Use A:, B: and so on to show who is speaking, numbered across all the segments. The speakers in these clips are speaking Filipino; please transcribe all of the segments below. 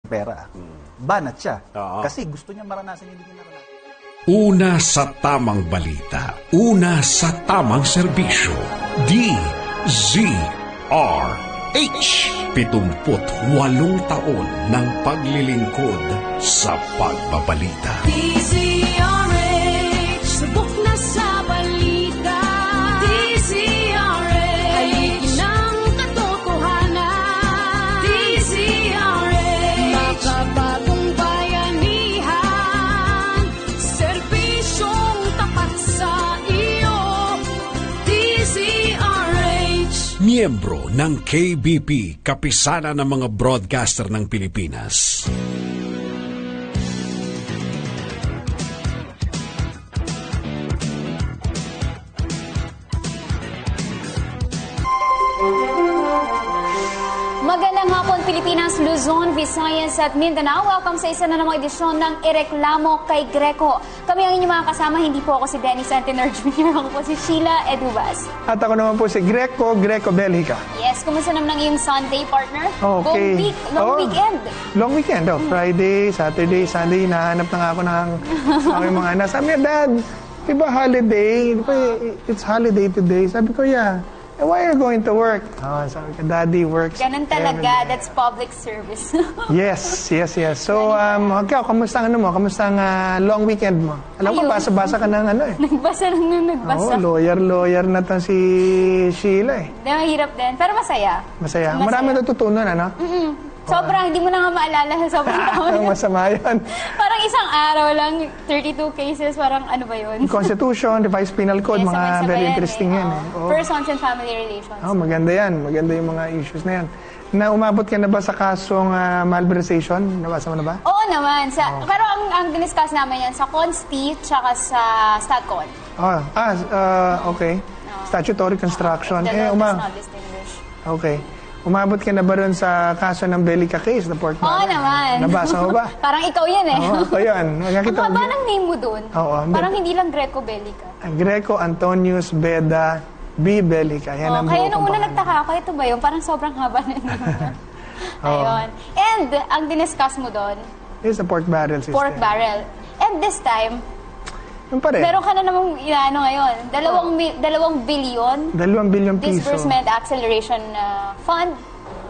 A: pera. Banat siya. Kasi gusto niya maranasan yung hindi niya naranasan.
B: Una sa tamang balita, una sa tamang serbisyo. DZRH. 78 taon ng paglilingkod sa pagbabalita.
C: DZRH, subok na sa balita. DZRH, haligi ng katotohanan. DZRH, makabagong bayanihan, serbisyong tapat sa iyo. DZRH.
B: Miyembro ng KBP, kapisanan ng mga broadcaster ng Pilipinas.
D: Magandang hapon, Pilipinas, Luzon, Visayas at Mindanao. Welcome sa isa na namang edisyon ng Ireklamo kay Greco. Kami ang inyong mga kasama, hindi po ako si Dennis Antenor Jr., ako po si Sheila Edubas.
E: At ako naman po si Greco Belhica.
D: Yes, kumusta naman ang iyong Sunday, partner?
E: Okay.
D: Long weekend.
E: Long weekend, Friday, Saturday, Sunday, nahanap na nga ako ng aking mga anak. Sabi niya, Dad, diba holiday? It's holiday today. Sabi ko, yeah. Why are you going to work? Sabi ko, Daddy works.
D: Ganun talaga. That's public service.
E: Yes. So, ikaw, kamusta ang Kamusta ang long weekend mo? Alam ko, basa-basa ka ng
D: Nagbasa.
E: Lawyer na to si Sheila
D: Mahirap din. Pero masaya.
E: Masaya. Marami natutunan,
D: Sobrang, hindi mo na nga maalala sa sobrang taon.
E: Ang masama yun.
D: Parang isang araw lang, 32 cases, parang ano ba yun?
E: Constitution, Revised Penal Code,
D: Yes,
E: mga
D: sabay-sabay
E: very
D: yan
E: interesting yan.
D: Persons and family relations.
E: Maganda yan. Maganda yung mga issues na yan. Na umabot ka na ba sa kasong malversation? Nabasa mo na ba?
D: Oo naman. Pero ang diniscuss namin yan sa Consti tsaka sa StatCon.
E: Okay. Statutory construction.
D: The law does not distinguish.
E: Okay. Umabot ka na ba rin sa kaso ng Bellica case, the pork
D: Oo
E: barrel?
D: naman.
E: Nabasa mo ba?
D: Parang ikaw yan
E: Oo, ako yan.
D: Ang haba ng name mo doon.
E: Oo.
D: Parang hindi lang Greco Bellica.
E: Greco Antonius Beda B. Bellica. Yan ang
D: Kaya
E: buo
D: nung una
E: pangalan.
D: nagtaka ako, ito ba yun? Parang sobrang haba na name niya. Ayun. And ang diniscuss mo doon,
E: It's the pork barrel system.
D: pork barrel. And this time,
E: Yung pa rin.
D: meron ka na namang ngayon, 2 billion
E: 2 billion piso.
D: disbursement acceleration fund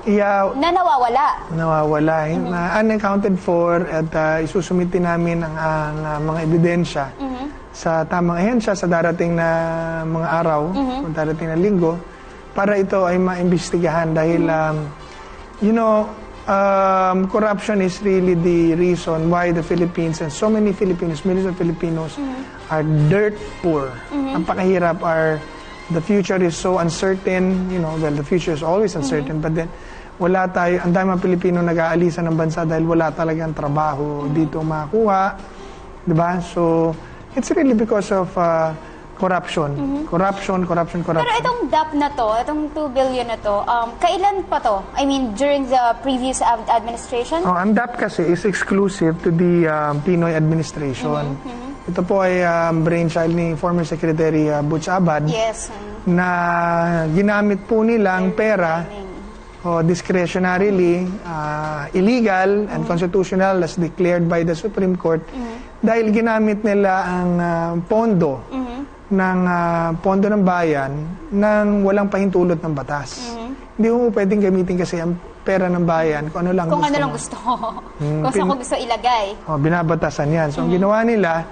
E: Yeah,
D: na nawawala.
E: nawawala. Na unaccounted for at isusumiti namin ang mga ebidensya sa tamang ahensya sa darating na mga araw, o darating na linggo, para ito ay maimbestigahan dahil, corruption is really the reason why the Philippines and so many Filipinos, millions of Filipinos are dirt poor. Ang pakahirap the future is so uncertain, the future is always uncertain, but then wala tayo, ang dami mga Pilipino nag-aalisan ng bansa dahil wala talagang trabaho dito makuha, di ba? So, it's really because of corruption. Corruption.
D: Pero itong DAP na to, itong 2 billion na to, kailan pa to? I mean, during the previous administration?
E: Ang DAP kasi is exclusive to the Pinoy administration. Ito po ay brainchild ni former Secretary Butch Abad.
D: Yes.
E: Na ginamit po nilang pera discretionarily, illegal and constitutional as declared by the Supreme Court dahil ginamit nila ang pondo ng bayan nang walang pahintulot ng batas. Hindi mo pwedeng gamitin kasi ang pera ng bayan kung ano lang gusto.
D: Kung saan ko gusto ilagay.
E: Binabatasan yan. So, ang ginawa nila,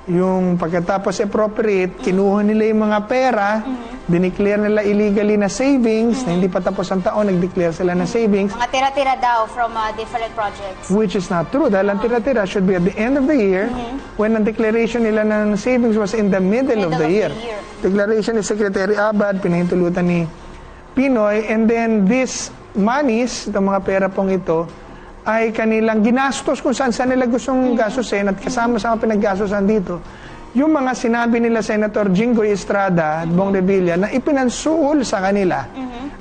E: yung pagkatapos appropriate, kinuha nila yung mga pera, dineclare nila illegally na savings, na hindi pa tapos ang taon, nag-declare sila na savings.
D: Mga tira-tira daw from different projects.
E: Which is not true. Dahil ang tira-tira should be at the end of the year, when ang declaration nila ng savings was in the middle of the year. Declaration ni Secretary Abad, pinahintulutan ni Pinoy, and then these monies, itong mga pera pong ito, ay kanilang ginastos kung saan nila gustong gastusin at kasama sa mga pinaggastosan dito. Yung mga sinabi nila Senator Jinggoy Estrada at Bong Revilla na ipinansuol sa kanila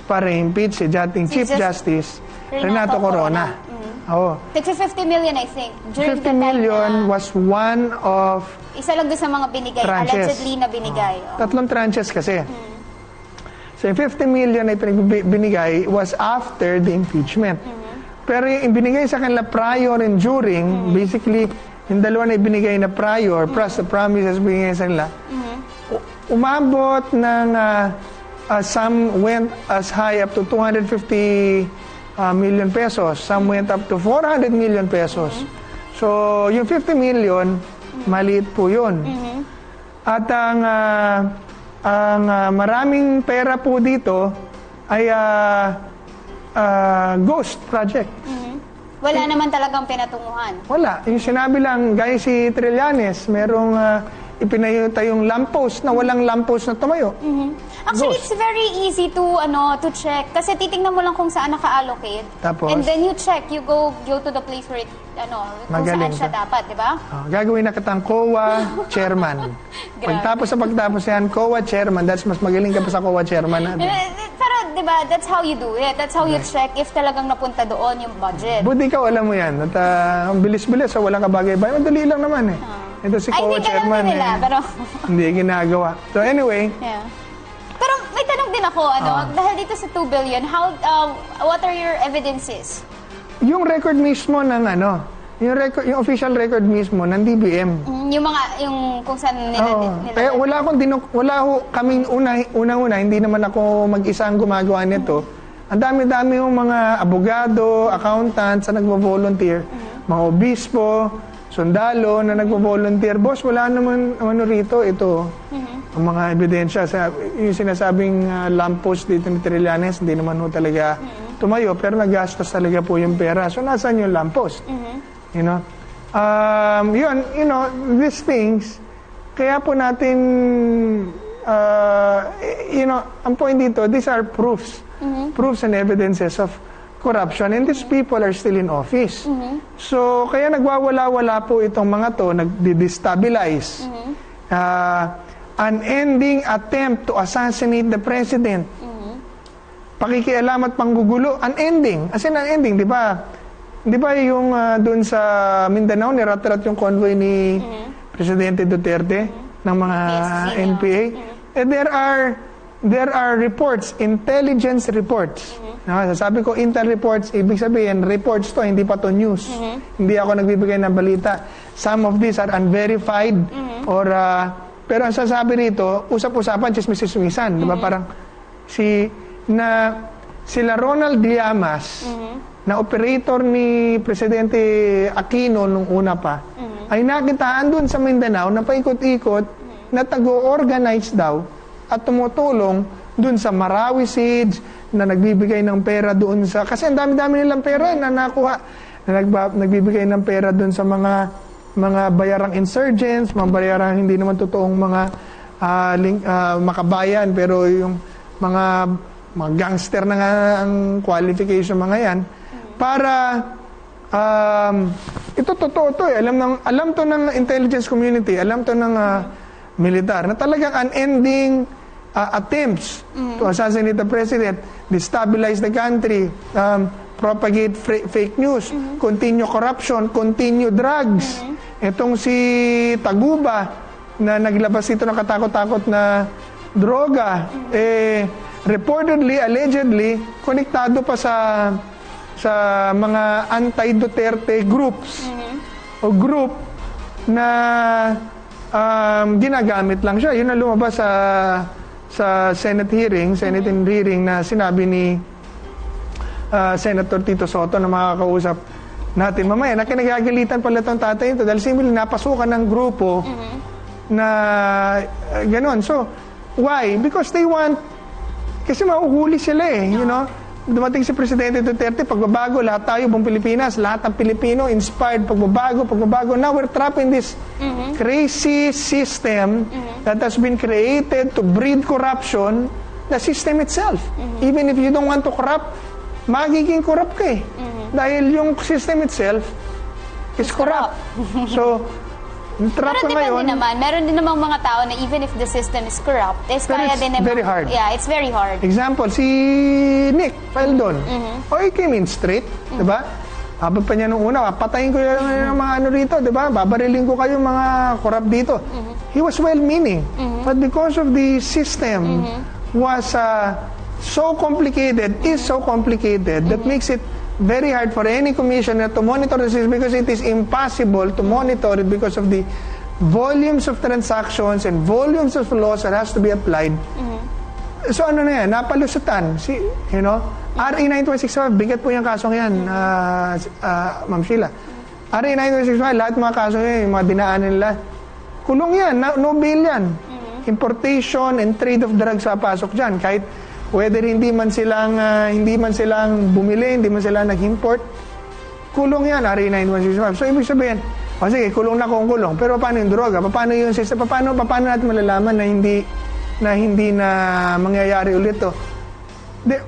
E: para impeach si dating Chief Justice Renato Corona.
D: Tig 50 million, I think.
E: 50 million was one of
D: isa lang doon sa mga binigay,
E: tranches.
D: allegedly na binigay.
E: 3 tranches kasi. So yung 50 million na binigay was after the impeachment. Pero yung ibinigay sa kanila prior and during, basically, yung dalawa na ibinigay na prior, plus the promises binigay sa kanila, umabot ng some went as high up to 250 million pesos. Some went up to 400 million pesos. So, yung 50 million, maliit po yun. At ang maraming pera po dito ay ghost project.
D: Wala naman talagang pinatunguhan.
E: Wala. Yung sinabi lang, gaya si Trillanes, merong ipinayong lamppost na walang lamppost na tumayo.
D: Actually,
E: Ghost.
D: it's very easy to check. Kasi titingnan mo lang kung saan naka-allocate.
E: Tapos?
D: And then you check, you go to the place where kung
E: Magaling
D: saan siya
E: ka.
D: dapat, di ba?
E: Gagawin na kitang COA chairman. Pagtapos yan, COA chairman. That's mas magaling ka pa sa COA chairman natin.
D: Pero, di ba, that's how you do it. That's how you check if talagang napunta doon yung budget.
E: Buti ikaw, alam mo yan. At ang bilis-bilis, so walang kabagay-bagay. Madali lang naman eh. Ito si
D: Ay,
E: COA
D: hindi ka
E: chairman.
D: alam nila, pero...
E: Hindi ginagawa. So anyway,
D: Yeah. Pero may tanong din ako, dahil dito sa 2 billion, what are your evidences?
E: yung record mismo ng yung official record mismo ng DBM.
D: Yung kung saan nila...
E: Kaya wala ho kaming unang-una, hindi naman ako mag-isa ang gumagawa nito. Ang dami-dami yung mga abogado, accountants na nagvo-volunteer, mga obispo, sundalo na nagvo-volunteer. Boss, wala naman rito, ito. Ang mga ebidensya, yung sinasabing lamppost dito ni Trillanes, hindi naman ho talaga tumayo, pero nagastos talaga po yung pera. So, nasaan yung lamppost? You know? These things, kaya po natin, ang point dito, these are proofs. Proofs and evidences of corruption, and these people are still in office. So, kaya nagwawala-wala po itong mga to, nagdi-destabilize. Unending attempt to assassinate the president. Pakikialam at panggugulo, unending. As in, unending, di ba? Di ba yung doon sa Mindanao, nirat-rat yung convoy ni Presidente Duterte ng mga NPA? And there are reports, intelligence reports. Sabi ko, intel reports, ibig sabihin, reports to, hindi pa to news. Hindi ako nagbibigay ng balita. Some of these are unverified or pero ang sasabi rito, usap-usapan, chismis-chismisan. Diba? Parang sila Ronald Llamas, na operator ni Presidente Aquino nung una pa, ay nakitaan dun sa Mindanao na paikot-ikot na tago-organize daw at tumutulong dun sa Marawi Siege, na nagbibigay ng pera doon sa... Kasi ang dami-dami nilang pera na nakuha. Nagbibigay ng pera doon sa mga bayarang insurgents, mga bayarang hindi naman totoong mga makabayan, pero yung mga gangster na nga ang qualification mga yan, para ito totoo to eh. Alam to ng intelligence community, alam to ng militar, na talagang unending attempts to assassinate the president, destabilize the country, propagate fake news, continue corruption, continue drugs. Itong si Taguba na naglabas ito ng katakot-takot na droga, reportedly, allegedly, konektado pa sa mga anti-Duterte groups o group na ginagamit lang siya. Yun ang lumabas sa Senate hearing na sinabi ni Senator Tito Soto na makakausap natin mamaya, na kinagagalitan pala itong tatay ito dahil simple napasukan ng grupo na ganon. So, why? Because they want, kasi mauhuli sila you know. Dumating si Presidente Duterte, pagbabago, lahat tayo, buong Pilipinas, lahat ng Pilipino, inspired, pagbabago. Now we're trapped in this crazy system that has been created to breed corruption, the system itself. Even if you don't want to corrupt, magiging corrupt ka Dahil yung system itself is corrupt. So, trap
D: Pero
E: ka ngayon.
D: depende naman. Meron din namang mga tao na even if the system is corrupt, kaya din naman.
E: Very hard.
D: Yeah, it's very hard.
E: Example, si Nick Feldon. He came in straight, diba? Habang pa niya nung una, patayin ko yung mga rito, diba? Babariling ko kayo mga corrupt dito. He was well-meaning. But because of the system was so complicated, that makes it very hard for any commissioner to monitor the system because it is impossible to monitor it because of the volumes of transactions and volumes of laws that has to be applied. So ano na yan, napalusutan. RA 9165, bigat po yung kasong yan, Ma'am Sheila. RA 9165, lahat mga kasong yan, yung mga dinaanan nila, kulong yan, no bail yan. Importation and trade of drugs sa pasok dyan. Kahit whether hindi man silang bumili, hindi man sila nag-import, kulong yan, RA 9165. So ibig sabihin, sige, kulong na kung kulong. Pero paano yung droga? Paano yung system? Paano natin malalaman na hindi na mangyayari ulit to?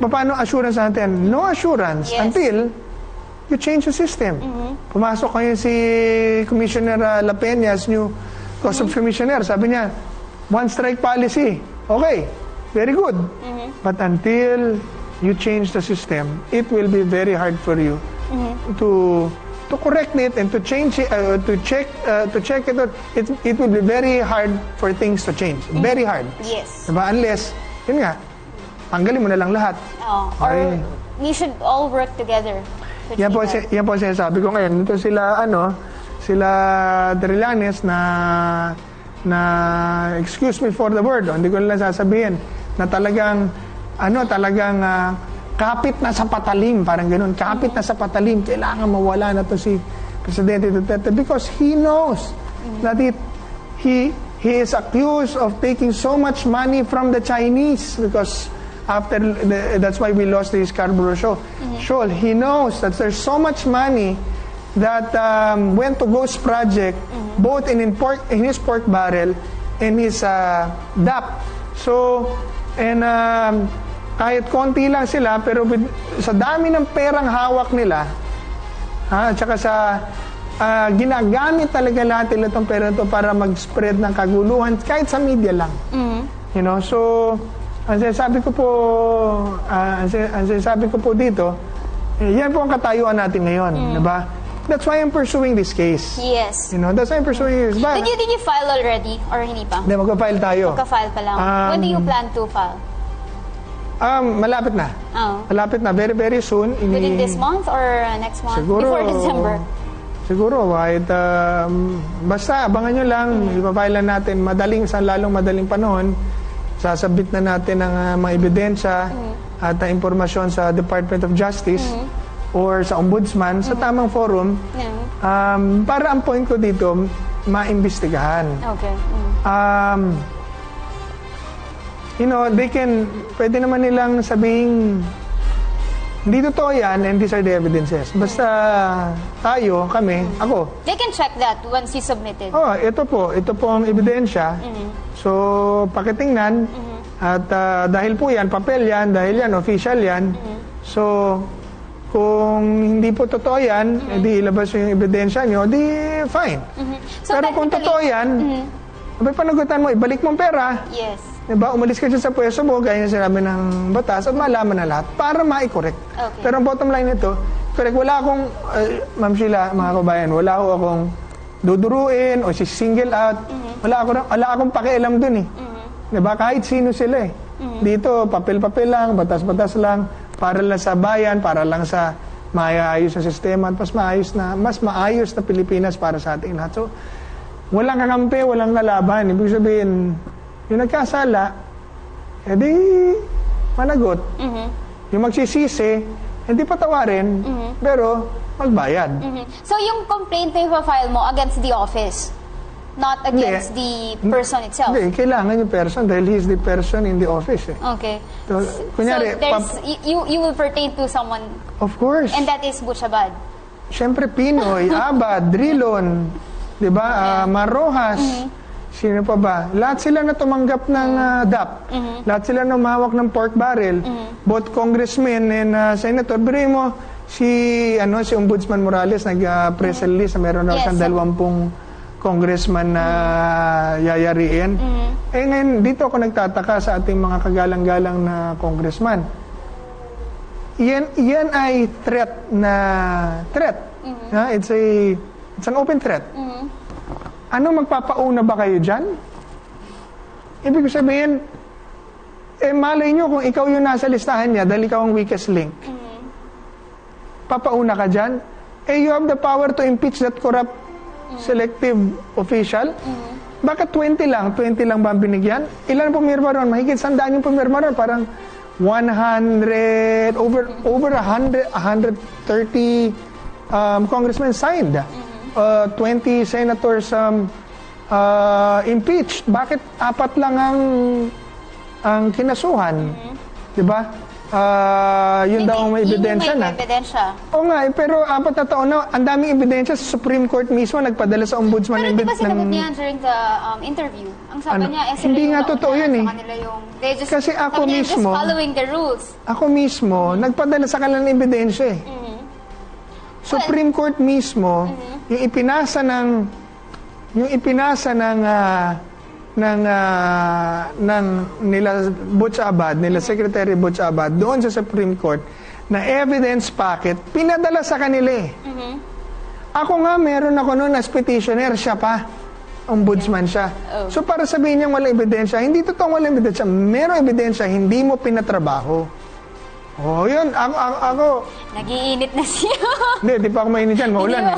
E: Paano assurance natin? No assurance until you change the system. Pumasok kayo si Commissioner La Peña's new Customs Commissioner. Sabi niya, one strike policy. Okay, very good. But until you change the system, it will be very hard for you to correct it and to change it, to check it out. It will be very hard for things to change. Very hard.
D: Yes.
E: Diba? Unless, yun nga, tanggalin mo na lang lahat.
D: Or we should all work together.
E: Yan po sinasabi ko ngayon. Ito sila Trillanes na excuse me for the word, hindi ko lang sasabihin, na talagang kapit na sa patalim, parang ganun, kapit na sa patalim, kailangan mawala na to si Presidente Duterte because he knows that he is accused of taking so much money from the Chinese because that's why we lost the Scarborough shoal. He knows that there's so much money that went to Ghost Project both in his pork barrel and his DAP. So, kahit konti lang sila, pero sa dami ng perang hawak nila, at saka sa ginagamit talaga lahat nila itong pera ito para mag-spread ng kaguluhan, kahit sa media lang. So, ang sinasabi ko po dito, yan po ang katayuan natin ngayon, diba? That's why I'm pursuing this case.
D: Yes.
E: That's why I'm pursuing this. But,
D: Did you file already or hindi pa?
E: Hindi, magka-file tayo.
D: Magka-file pa lang. When do you plan to file?
E: Malapit na. Malapit na. Very, very soon.
D: Within this month or next month?
E: Siguro,
D: before December?
E: Siguro, kahit basta abangan nyo lang, ipapile lang natin lalong madaling panahon, sasabit na natin ang mga ebidensya at impormasyon sa Department of Justice or sa Ombudsman sa tamang forum para ang point ko dito, maimbestigahan.
D: Okay.
E: Pwede naman nilang sabihin, hindi totoo yan and these are the evidences. Basta kami, ako.
D: They can check that once you submitted.
E: Ito po ang ebidensya. So, pakitingnan. At dahil po yan, papel yan, dahil yan, official yan. So, kung hindi po totoo yan, edi ilabas yung ebidensya nyo, di fine.
D: So,
E: pero kung totoo yan, panagutan mo, ibalik mong pera.
D: Yes.
E: Diba? Umalis ka dyan sa pwesto mo, gaya na sinabi ng batas, at malaman na lahat para ma-correct.
D: Okay.
E: Pero ang bottom line nito, correct, wala akong, Ma'am Sheila, mga kabayan, wala akong duduruin o single out. Wala akong pakialam dun eh. Diba? Kahit sino sila eh. Dito, papel-papel lang, batas-batas lang, para lang sa bayan, para lang sa maayos na sistema at mas maayos na Pilipinas para sa ating lahat. So, walang kakampi, walang kalaban. Ibig sabihin, yung nagkasala, edi managot. Yung magsisisi, hindi patawarin, pero magbayad.
D: So, yung complaint na file mo against the office, not against the person itself?
E: Hindi, kailangan yung person dahil he's the person in the office.
D: Okay.
E: So, kunyari,
D: you will pertain to someone.
E: Of course.
D: And that is Butchabad.
E: Siyempre, Pinoy, Abad, Drilon, di ba? Marojas, sino pa ba? Lahat sila na tumanggap ng DAP. Lahat sila na umawak ng pork barrel. Both congressmen and senator. Pero mo, si Ombudsman Morales nag-press release na meron daw siyang 20 congressman na yayariin. Ngayon, dito ako nagtataka sa ating mga kagalang-galang na congressman. Yan ay threat. It's an open threat. Ano, magpapauna ba kayo dyan? Ibig sabihin, malay nyo kung ikaw yung nasa listahan niya dahil ikaw ang weakest link. papauna ka dyan, you have the power to impeach that corrupt selective official. Bakit 20 lang? 20 lang ba ang binigyan? Ilan pumirma ron? Mahigit 100 yung pumirma ron. Parang 100, over 130 congressmen signed. 20 senators impeached. Bakit 4 lang ang kinasuhan? Diba? Yun daw ang may ebidensya na. Oo nga, pero 4 na taon na, ang daming ebidensya sa Supreme Court mismo, nagpadala sa ombudsman.
D: Pero di ba sinagot niya during the interview? Ang sabi niya,
E: hindi nga totoo yun eh. Kasi ako mismo,
D: just following the rules.
E: Ako mismo, nagpadala sa kanila ng ebidensya eh. Supreme Court mismo, yung ipinasa ng nila Butch Abad, nila Secretary Butch Abad doon sa Supreme Court na evidence packet pinadala sa kanila eh. Ako nga meron ako noon as petitioner, siya pa ombudsman siya. So para sabihin niya walang ebidensya, hindi totoong walang ebidensya, merong ebidensya, hindi mo pinatrabaho. Yun. Ako
D: Nag-iinit na siya.
E: Hindi, di pa ako mainit yan. Maulan eh.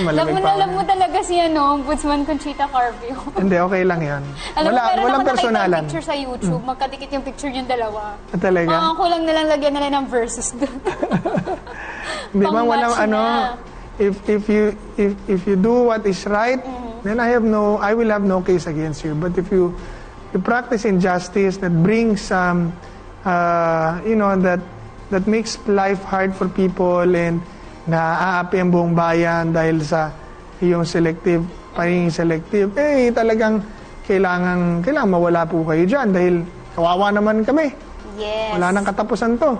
E: Malamig pa.
D: Alam mo talaga siya, no? Ombudsman Conchita Carpio.
E: Hindi, okay lang yan. Walang personalan.
D: Picture sa YouTube, magkadikit yung picture yung dalawa.
E: Talaga?
D: Kulang na lang lagyan nila ng verses doon.
E: Di ba walang if you do what is right, then I will have no case against you. But if you practice injustice that brings that makes life hard for people and naaapi ang buong bayan dahil sa iyong pagiging selective, talagang kailangan mawala po kayo dyan dahil kawawa naman kami.
D: Yes.
E: Wala nang katapusan to.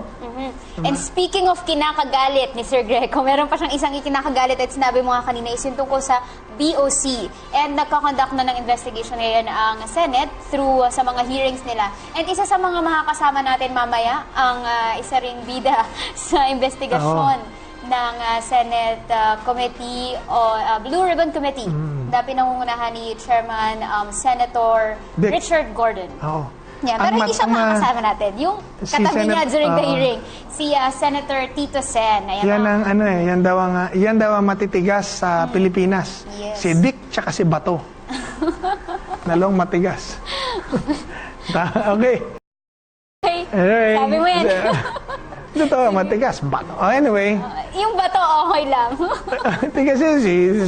D: And speaking of kinakagalit ni Sir Greco, meron pa siyang isang ikinakagalit at sinabi mo nga kanina is yung tungkol sa BOC. And nagkakonduct na ng investigation ngayon ang Senate through sa mga hearings nila. And isa sa mga makakasama natin mamaya, ang isa ring bida sa investigasyon ng Senate Committee o Blue Ribbon Committee na pinangungunahan ni Chairman Senator Richard Gordon. Yeah, pero hindi siya makakasama natin. Yung katabi niya during the hearing, si Senator Tito Sen.
E: Yan daw ang matitigas sa Pilipinas.
D: Yes.
E: Si Dick tsaka si Bato. Nalong matigas. Okay.
D: Anyway, sabi mo yan.
E: Totoo, matigas. Bato. Anyway.
D: Yung bato, okay lang.
E: Tigas yun,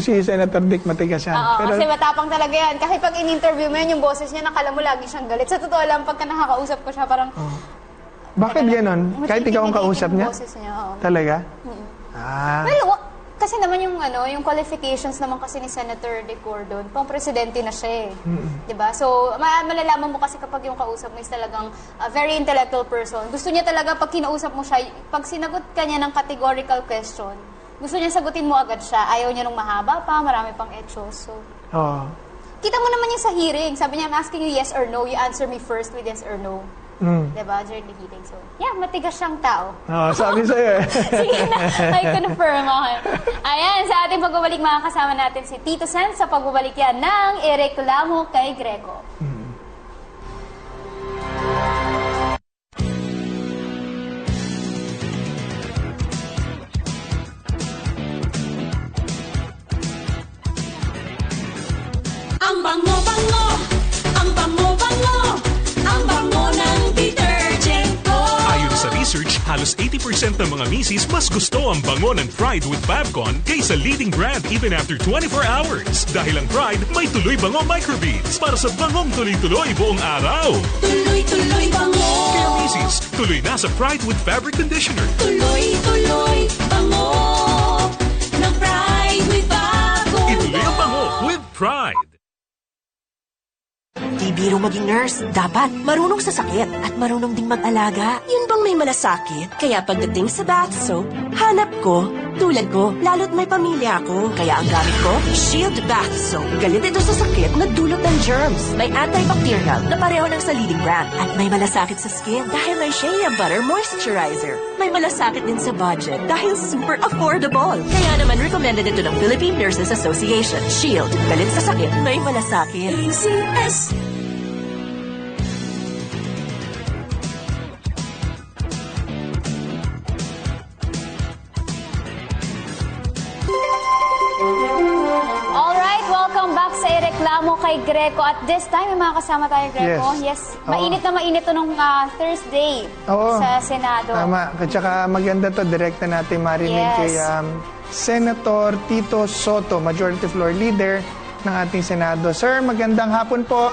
E: si Senator Dick matigas yan.
D: Kasi matapang talaga yan. Kahit pag in-interview mo yan, yung boses niya, nakala mo lagi siyang galit. Sa totoo lang, pagka nakakausap ko siya, parang...
E: Bakit ganon? Kahit ikaw ang kausap niya?
D: Boses niya,
E: Talaga?
D: Well, kasi naman yung qualifications naman kasi ni Senator De Gordon, pang presidente na siya eh. Diba? So, malalaman mo kasi kapag yung kausap mo is talagang a very intellectual person. Gusto niya talaga pag kinausap mo siya, pag sinagot ka niya ng categorical question, gusto niya sagutin mo agad siya. Ayaw niya nung mahaba pa, marami pang etchos. So, kita mo naman yung sa hearing. Sabi niya, I'm asking you yes or no. You answer me first with yes or no. Diba? During the hearing. So, yeah, matigas siyang tao.
E: Sabi sa'yo eh.
D: Sige na, I confirm. Okay. Ayan, sa ating pagbabalik, makakasama natin si Tito Sen sa pagbabalik yan ng Ireklamo kay Greco.
C: Ang bango-bango, ang bango-bango, ang bango ng detergent ko.
F: Ayon sa research, halos 80% ng mga misis mas gusto ang bango ng Pride with Babcon kaysa leading brand even after 24 hours. Dahil ang Pride may tuloy bango microbeads para sa bangong tuloy-tuloy buong araw.
C: Tuloy-tuloy bango.
F: Kaya misis, tuloy na sa Pride with Fabric Conditioner.
C: Tuloy-tuloy bango ng Pride with Babcon.
F: Ituloy ang bango with Pride.
G: Di biro maging nurse, dapat marunong sa sakit at marunong ding mag-alaga. Yun bang may malasakit? Kaya pagdating sa bath soap, hanap ko, tulad ko, lalo't may pamilya ako. Kaya ang gamit ko, Shield Bath Soap. Galit ito sa sakit na dulot ng germs. May antibacterial na pareho ng sa leading brand. At may malasakit sa skin dahil may shea butter moisturizer. May malasakit din sa budget dahil super affordable. Kaya naman recommended ito ng Philippine Nurses Association. Shield, galit sa sakit, may malasakit.
C: ACS.
D: ireklamo kay Greco. At this time, may mga kasama tayo, Greco.
E: Yes.
D: Yes. Mainit na mainit to nung Thursday
E: Oo.
D: sa Senado.
E: Tama. At saka maganda to, direkta natin marinig
D: Yes.
E: kay Senator Tito Soto, Majority Floor Leader ng ating Senado. Sir, magandang hapon po.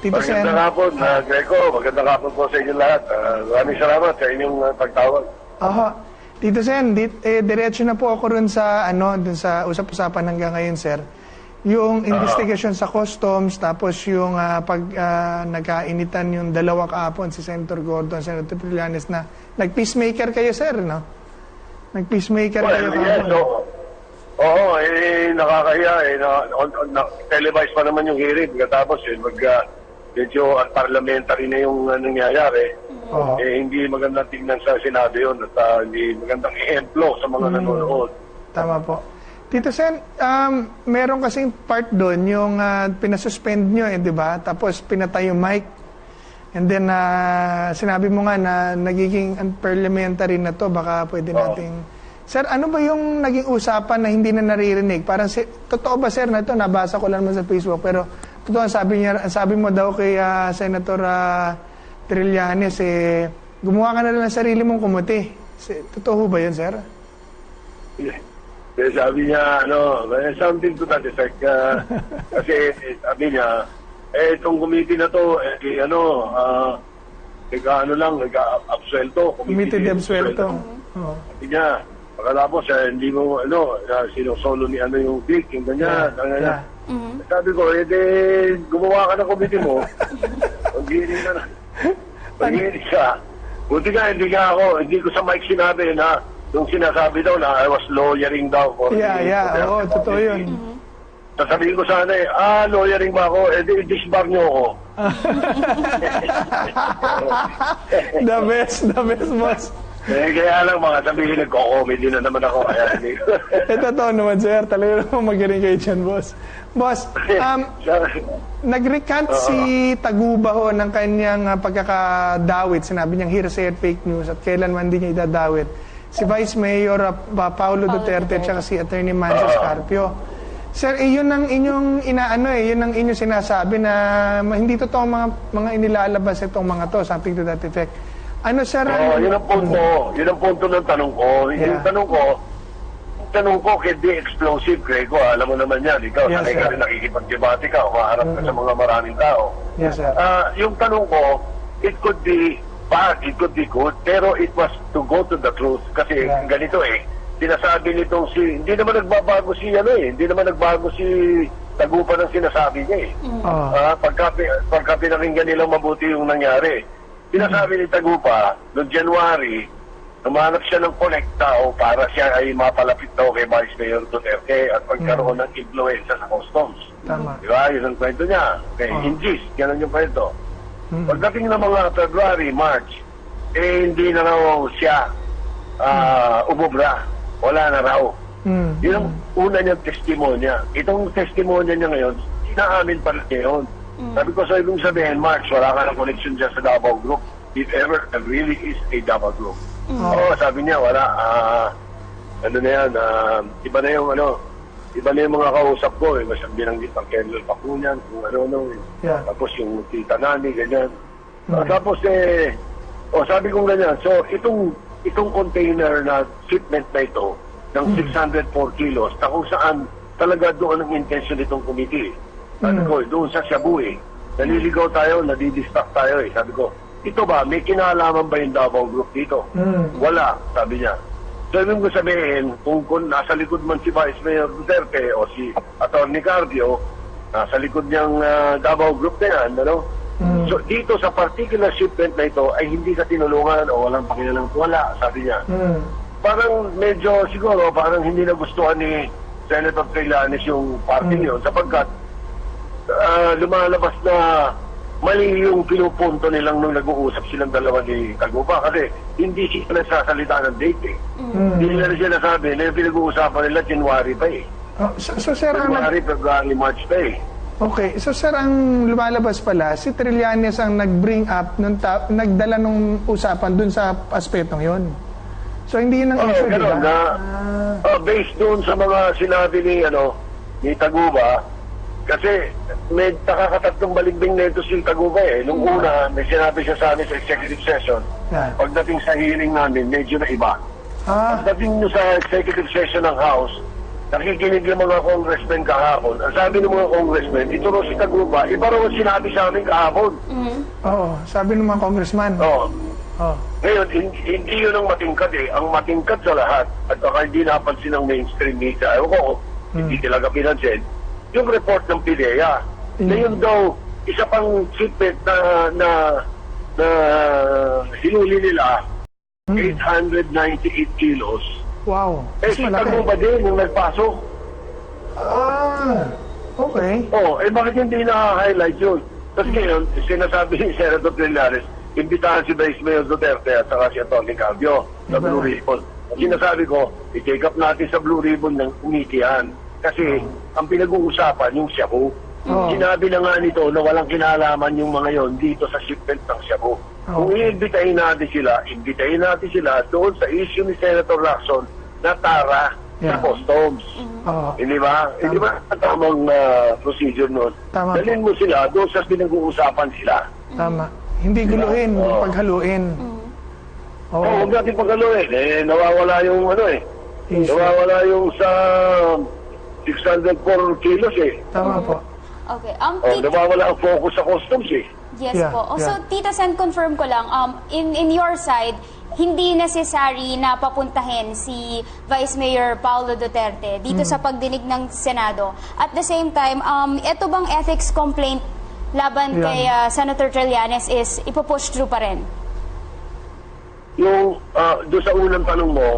E: Tito Sen.
H: Magandang hapon, Greco. Magandang hapon po sa inyo lahat. Maraming salamat sa inyong pagtawag.
E: Oho. Tito Sen, diretso na po ako rin sa, dun sa usap-usapan hanggang ngayon, sir. Yung investigation sa customs, tapos yung nagkainitan yung dalawa kahapon, si Senator Gordon, Senator Trillanes, na nag-peacemaker kayo, sir, no? Nag-peacemaker kayo kahapon.
H: Oo, nakakahiya. Televised pa naman yung hearing. Tapos, medyo parliamentary na yung nangyayari. Hindi magandang tingnan sa Senado yun at hindi magandang ehemplo sa mga nanonood.
E: Tama po. Tito Sen, meron kasing part doon yung pinasuspend nyo, di ba? Tapos pinatay yung mic. And then, sinabi mo nga na nagiging unparliamentary na to, baka pwede nating... Sir, ano ba yung naging usapan na hindi na naririnig? Parang, totoo ba, sir, na ito? Nabasa ko lang naman sa Facebook, pero totoo, sabi mo daw kay Senator Trillanes, gumawa ka na lang ng sarili mong kumuti. Totoo ba yun, sir?
H: Kaya sabi niya, something to that effect. Kasi sabi niya, itong committee na to, nag-absuelto.
E: Committee de absuelto.
H: Sabi niya, pagkatapos, hindi mo, sinusolo ni yung big, yung ganyan. Sabi ko, gumawa ka ng committee mo, pag-iinig ka na. Pag-iinig ka. Buti nga, hindi ko sa mic sinabi na, yung sinasabi daw na I was lawyering daw.
E: Oo, totoo yun.
H: Sasabihin ko sana lawyering ba ako? Disbar niyo ako.
E: The best, boss.
H: Kaya lang mga sabihin, nagko-comedy na naman ako.
E: Totoo naman, sir. Talaga naman magaling kayo dyan, boss. Boss, nag-recant si Taguba ng kanyang pagkakadawit. Sinabi niyang hearsay at fake news at kailanman din niya idadawit. Si Vice Mayor Paulo Duterte at si Attorney Mancio Scarpio. Sir, yun ang inyong yun ang inyong sinasabi na hindi totoo mga inilalabas itong mga to, something to that effect. Ano, sir?
H: Yun ang punto. Yun ang punto ng tanong ko. Yung tanong ko kay The Explosive, Greco, alam mo naman yan. Ikaw, sanay ka rin nakikipag-debate ka, umaharap ka sa mga maraming tao.
E: Yes, sir.
H: Yung tanong ko, it could be bad, it could be good, pero it was to go to the truth. Kasi ganito sinasabi nitong hindi naman nagbabago hindi naman nagbago si Tagupa ng sinasabi niya Pagka pinakinggan nilang mabuti yung nangyari. Sinasabi ni Tagupa, noong January, humanap siya ng kolekta para siya ay mapalapit daw kay Vice Mayor Duterte at pagkaroon ng influensya sa customs.
E: Tama.
H: Diba? Yun ang kwento niya. Okay, Hingis, ganun yung kwento. Pagdating ng mga February, March, hindi na raw siya umubra. Wala na raw. Yun ang una niyang testimonya. Itong testimonya niya ngayon, inaamin pa rin niya yun. Sabi ko sa ibang sabihin, March, wala ka ng connection dyan sa Davao Group. If ever, there really is a Davao Group. Sabi niya, wala. Iba na yung mga kausap ko. Mas binanggit ang Kendall Pakunyan, kung Tapos yung Tita Nani, ganyan. Tapos sabi kong ganyan. So, itong container na shipment na ito, ng 604 kilos, na kung saan talaga doon ang intention nitong committee. Sabi ko, doon sa Cebu naliligaw tayo, nadidistract tayo Sabi ko, ito ba, may kinalaman ba yung Davao Group dito? Wala, sabi niya. So, ibig ko sabihin, kung nasa likod man si Vice Mayor Duterte o si Atty. Carpio, nasa likod niyang Davao Group na yan, So, dito sa particular shipment na ito, ay hindi ka tinulungan o walang pakialam. Wala, sabi niya. Parang medyo, siguro, parang hindi nagustuhan ni Senator Trillanes yung party niyon sapagkat lumalabas na mali yung pinupunto nilang nung nag-uusap silang dalawa ni Tagupa kasi hindi sila nagsasalita ng date Hindi nila sinasabi na yung pinag-uusapan nila January pa
E: So, sir,
H: January, February, March pa
E: Okay, so sir, ang lumalabas pala, si Trillanes ang nag-bring up, nagdala nung usapan dun sa aspetong yon. So, hindi yun ang issue, di ba?
H: Based dun sa mga sinabi ni Taguba, Kasi may nakakatatlong baligbing na ito si Tagumpay eh. Nung una, may sinabi siya sa amin sa executive session. Pagdating sa hearing namin, medyo na iba. Pagdating nyo sa executive session ng House, nakikinig yung mga congressmen kahapon. Ang sabi ng mga congressmen, ito raw si Tagumpay, iba raw ang sinabi sa amin kahapon.
E: Oo, sabi ng mga congressman.
H: Oo. Ngayon, hindi yun ang matingkad eh. Ang matingkad sa lahat, at baka hindi napansin ng mainstream media, ayaw ko, hindi talaga pinansin, yung report ng PIDEA. Na yun daw, isa pang shipment na hinuli nila, 898 kilos.
E: Wow.
H: Si Tagumpay din yung nagpasok.
E: Okay.
H: Bakit hindi na-highlight yun? Tapos ngayon, sinasabi ni Senator Trillanes, imbitahan si Vice Mayor Duterte at saka si Atty. Cambio sa Blue Ribbon. Sinasabi ko, i-take up natin sa Blue Ribbon ng umitihan. Kasi ang pinag-uusapan yung shabu. Sinabi na nga nito na walang kinalaman yung mga yon dito sa shipment ng shabu. Kung iimbitahin natin sila doon sa issue ni Senator Lacson na tara sa customs. Hindi ba? Hindi ba tamang procedure nun? Dalhin mo sila doon sa pinag-uusapan sila.
E: Tama. Hindi guluhin, paghaluin.
H: Huwag natin paghaluin. Nawawala yung nawawala yung sa 604 kilos eh.
E: Tama po.
D: Okay.
H: Nawawala ang focus sa customs eh.
D: Yes po. So, Tito Sen, confirm ko lang, in your side, hindi necessary na papuntahin si Vice Mayor Paulo Duterte dito sa pagdinig ng Senado. At the same time, ito bang ethics complaint laban kay Senator Trillanes is ipupush through pa rin?
H: Yung doon sa unang tanong mo,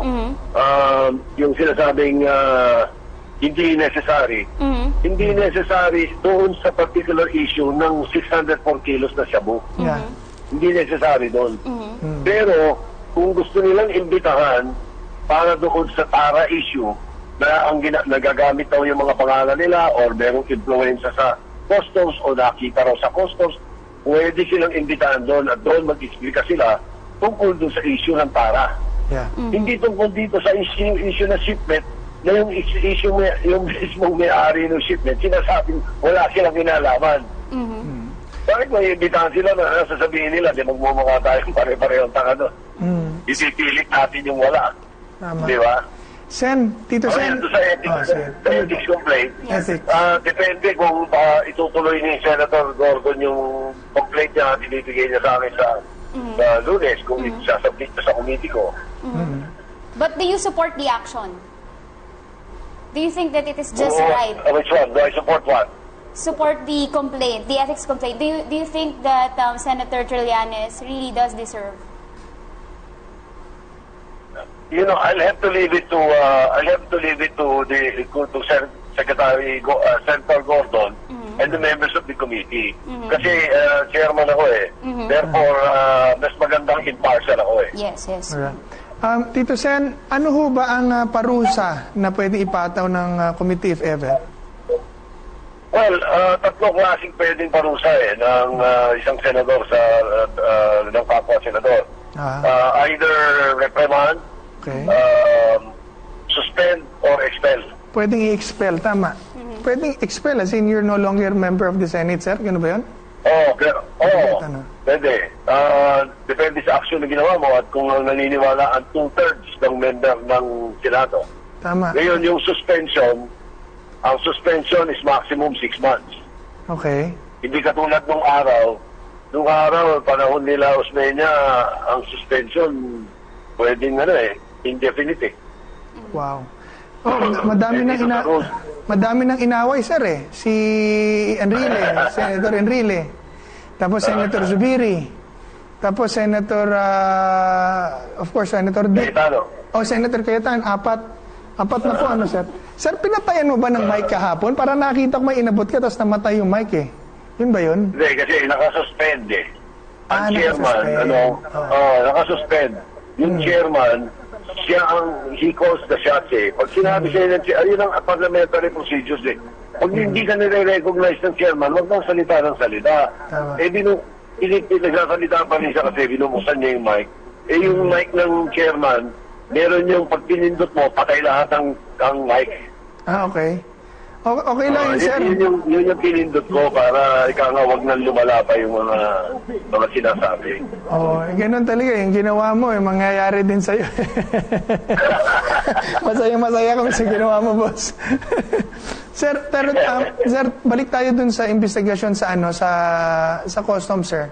H: yung sinasabing hindi necessary. Hindi necessary doon sa particular issue ng 604 kilos na shabu. Hindi necessary doon. Pero kung gusto nilang imbitahan para doon sa Tara issue na ang nagagamit daw yung mga pangalan nila or merong influensya sa customs o nakita raw sa customs, pwede silang imbitahan doon at doon mag-explica sila tungkol doon sa issue ng Tara. Hindi tungkol dito sa issue na shipment na yung issue yung mismong may-ari ng shipment, sinasabing wala silang kinalaman. Bakit may imbitahan sila na sasabihin nila, di magmumukha tayong pare-parehong tanga doon. Isipilit natin yung wala. Di ba?
E: Tito Sen.
H: Sa ethics complaint, depende kung itutuloy ni Senator Gordon yung complaint niya, binibigay niya sa akin sa Lunes, kung sasabit sa committee ko.
D: But do you support the action? Do you think that it is just right?
H: Which one? Do I support what?
D: Support the complaint, the ethics complaint. Do you think that Senator Trillanes really does deserve?
H: You know, I'll have to leave it to Secretary Senator Gordon and the members of the committee. Kasi chairman ako eh. Therefore, mas magandang impartial ako eh.
D: Yes.
E: Tito Sen, ano ho ba ang parusa na pwede ipataw ng committee if ever?
H: Well, tatlong klaseng pwedeng parusa eh ng isang senador ng kapwa senador. Either reprimand, suspend, or expel.
E: Pwedeng i-expel, tama. Pwedeng expel as in you're no longer member of the Senate, sir? Gano'n ba yun?
H: Pwede. Depende sa action na ginawa mo at kung naniniwala ang 2/3 ng member ng Senado.
E: Tama.
H: Ngayon, yung suspension, ang suspension is maximum 6 months.
E: Okay.
H: Hindi katulad nung araw, panahon nila Osmeña, ang suspension pwedeng indefinite.
E: Wow. Madami nang inaway, sir eh. Si Enrile, Senator Enrile. Tapos Senator Zubiri. Tapos Senator, of course, Senator
H: Cayetano.
E: Senator Cayetano. Apat na po, sir. Sir, pinatayan mo ba ng mic kahapon? Para nakita ko may inabot ka, tapos namatay yung mic eh. Yun ba yun?
H: Hindi, kasi nakasuspend eh. Ang chairman, nakasuspend. Yung chairman, he calls the shots eh. Pag sinabi siya ayun ang parliamentary procedures eh. Pag hindi ka nire-recognize ng chairman, huwag nang salita ng salita. Nagsasalita pa rin siya kasi binubuksan niya yung mic. Yung mic ng chairman, meron yung pag pinindot mo, patay lahat ang mic.
E: Okay. Okay lang yun, sir.
H: Yun yung pinindot ko para ikaw nga wag nang lumala pa yung mga sinasabi.
E: Ganun talaga. Yung ginawa mo, mangyayari din sa'yo. Masaya kung sa ginawa mo, boss. Sir, pero sir, balik tayo dun sa investigasyon sa custom, sir.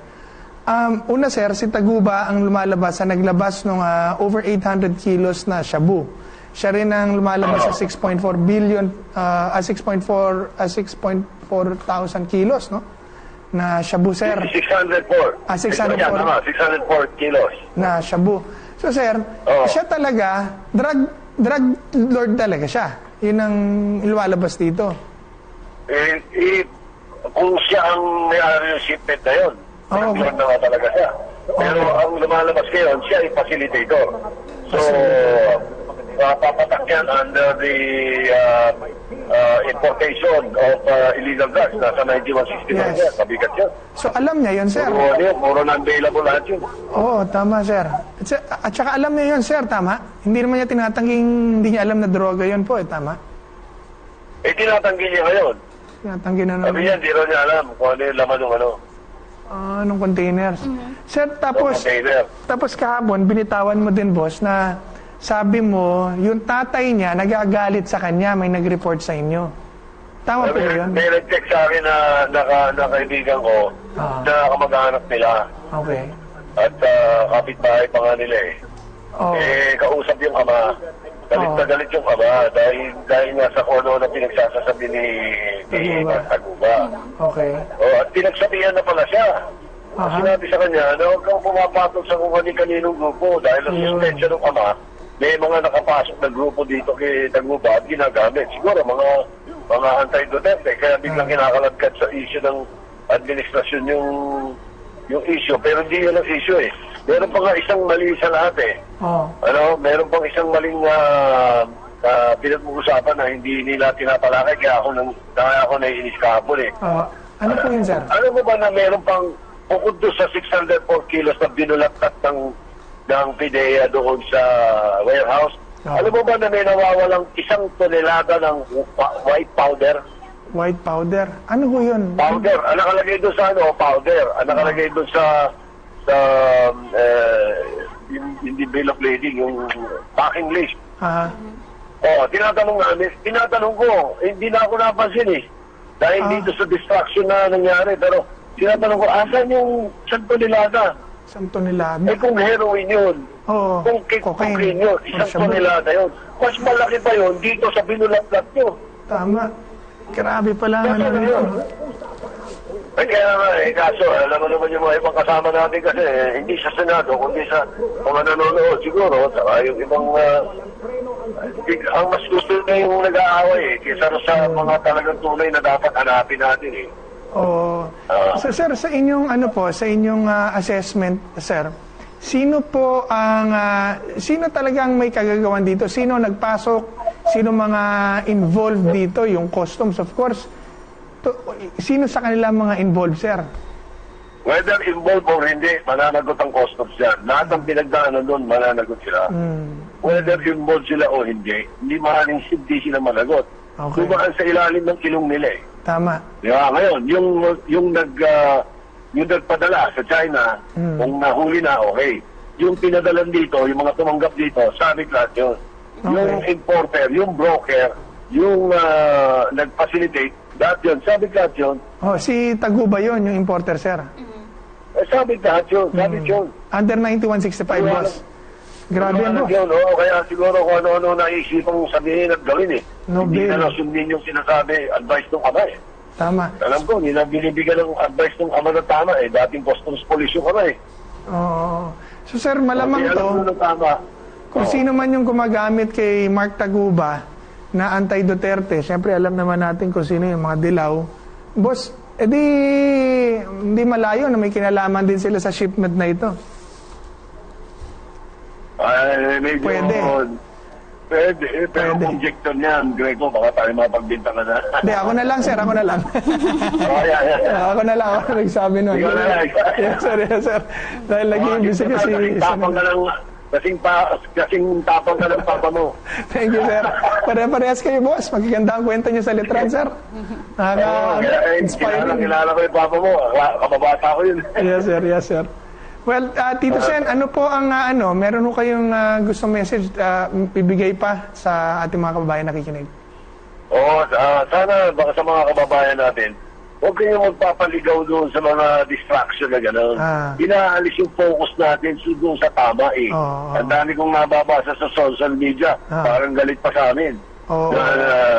E: Una, sir, si Taguba ang lumalabas sa naglabas ng over 800 kilos na shabu. Siya rin ang lumalabas sa 6.4 billion, 6.4 thousand kilos, no? Na shabu, sir.
H: 604. 604 kilos.
E: Na shabu. So, sir, siya talaga, drug lord talaga siya. Yun ang lumalabas dito.
H: Kung siya ang may-ari ng shipment na yun, drug lord na talaga siya. Pero ang lumalabas ngayon, siya ay facilitator. So, papatak yan under the importation of illegal drugs. Nasa 9161 yan, mabigat yan.
E: So, alam niya yun, sir?
H: Puro non-bailable lahat yun.
E: Oo, tama, sir. At saka alam niya yun, sir, tama? Hindi naman niya tinatangging, hindi niya alam na droga yun po, tama?
H: Tinatanggi niya ngayon.
E: Tinatanggi na naman.
H: Sabi niya, hindi rin niya alam kung ano yung laman ng
E: nung containers. Sir, tapos kahapon, binitawan mo din, boss, na sabi mo, yung tatay niya nagagalit sa kanya, may nag-report sa inyo. Tama po yun?
H: May nag-check sa akin na kaibigan ko na kamag-anak nila.
E: Okay.
H: At kapitbahay pa nga nila eh. Kausap yung ama. Galit na galit yung ama dahil nga sa kono na pinagsasasabi ni Taguba.
E: Okay.
H: At pinagsabihan na pala siya. Sinabi sa kanya na huwag kang pumapatol sa kung kaninong grupo dahil ang suspensya ng ama, may mga nakapasok na grupo dito kay Taguba at ginagamit. Siguro mga anti-Duterte, kaya biglang kinakalagkat sa issue ng administrasyon yung issue. Pero hindi yun ang issue eh. Meron pa nga isang mali sa lahat eh. Meron pang isang maling pinag-uusapan na hindi nila tinapalakay kaya ako naiinis kahapon eh.
E: Ano po yun, sir?
H: Alam mo ba na meron pang bukod doon sa 604 kilos na binulat-tat ng PIDEA doon sa warehouse. Alam mo ba na may nawawalang 1 tonelada ng white powder?
E: White powder? Ano ho yun?
H: Powder. Ang nakalagay doon sa powder. Ang nakalagay doon sa hindi bill of lading, yung packing list. Tinatanong ko, hindi na ako napansin eh. Dahil dito sa distraction na nangyari, pero tinatanong ko, asan yung 1 tonelada?
E: 1 tonelada?
H: Kung heroin yun, kung cocaine yun, 1 tonelada yun. Mas malaki pa yun dito sa binulat-lat nyo.
E: Tama. Grabe pala.
H: Kaya nga kaso, alam mo naman yung mga ibang kasama natin kasi, hindi sa Senado, kundi sa mga nanonood siguro, saka yung ibang, ang mas gusto na yung nag-aaway kaysa sa mga talagang tunay na dapat hanapin natin eh.
E: So sir, sa inyong assessment, sir, sino talagang may kagagawan dito? Sino nagpasok? Sino mga involved dito? Yung customs, of course. Sino sa kanila mga involved, sir?
H: Whether involved or hindi, mananagot ang customs yan. Lahat ng pinagdaanan doon, mananagot sila. Whether involved sila o hindi maaaring hindi sila managot. Dumaan sa ilalim ng ilong nila eh.
E: Tama.
H: Diba? Ngayon, yung nagpadala sa China, kung nahuli na, okay. Yung pinadalan dito, yung mga tumanggap dito, sabit lahat yun. Yung importer, yung broker, yung nag-facilitate, lahat yun, sabit lahat yun.
E: Si Taguba yun, yung importer, sir.
H: Sabit lahat yun, sabit yun.
E: Under 9165, boss. Grabe yan, boss.
H: Kaya siguro kung ano-ano naisipang sabihin at gawin eh. Hindi na sundin yung sinasabi, advice ng ama eh.
E: Tama.
H: Alam ko, hindi na binibigyan ng advice ng ama na tama eh. Dating customs police yung ama eh.
E: So sir, malamang kung sino man yung gumagamit kay Mark Taguba na anti-Duterte, syempre alam naman natin kung sino yung mga dilaw. Boss, hindi malayo na may kinalaman din sila sa shipment na ito.
H: Pwede. Pero conjecture niyan, Greco, baka tayo mapagbintangan na.
E: Hindi, ako na lang, sir. Ako na lang. Ako na lang. Ako nagsabi nun.
H: Ikaw na lang.
E: Yes, sir. Dahil lagi-imbisi kasi.
H: kasing tapang ka ng papa mo.
E: Thank you, sir. Pare-parehas kayo, boss. Magaganda ang kwento niyo sa litran, sir. Inspiring.
H: Kilala ko yung papa mo. Kababata ko yun.
E: Yes, sir. Yes, sir. Well, Tito Sen, ano po ang meron ho kayong gusto message ibigay pa sa ating mga kababayan nakikinig?
H: Oo, sana baka sa mga kababayan natin, huwag kayong magpapaligaw doon sa mga distraction na gano'n. Inaalis yung focus natin doon sa tama eh. Ang dami kong nababasa sa social media, parang galit pa sa amin. Na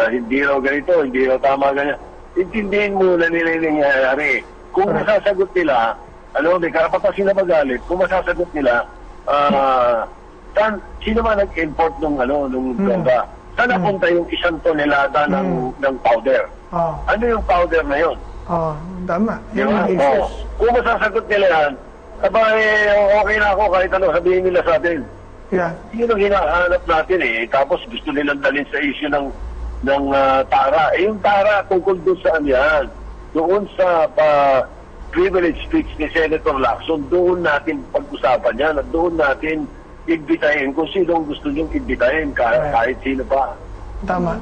H: hindi raw ganito, hindi raw tama ganyan. Intindihin muna nila yung nangyayari. Kung masasagot nila, may karapatan sila magalit, kung masasagot nila, sino man nag-import nung droga? Saan napunta yung 1 tonelada ng powder? Ano yung powder na yun?
E: Tama.
H: Kung masasagot nila yan, okay na ako kahit ano sabihin nila sa atin.
E: Yeah.
H: Yun ang hinahanap natin eh. Tapos gusto nilang dalhin sa issue ng TARA. Yung TARA tungkol doon saan yan? Doon sa privilege speech ni Senator Lacson, doon natin pag-usapan yan at doon natin imbitahin kung sino gusto niyong imbitahin kahit sino pa.
E: Tama.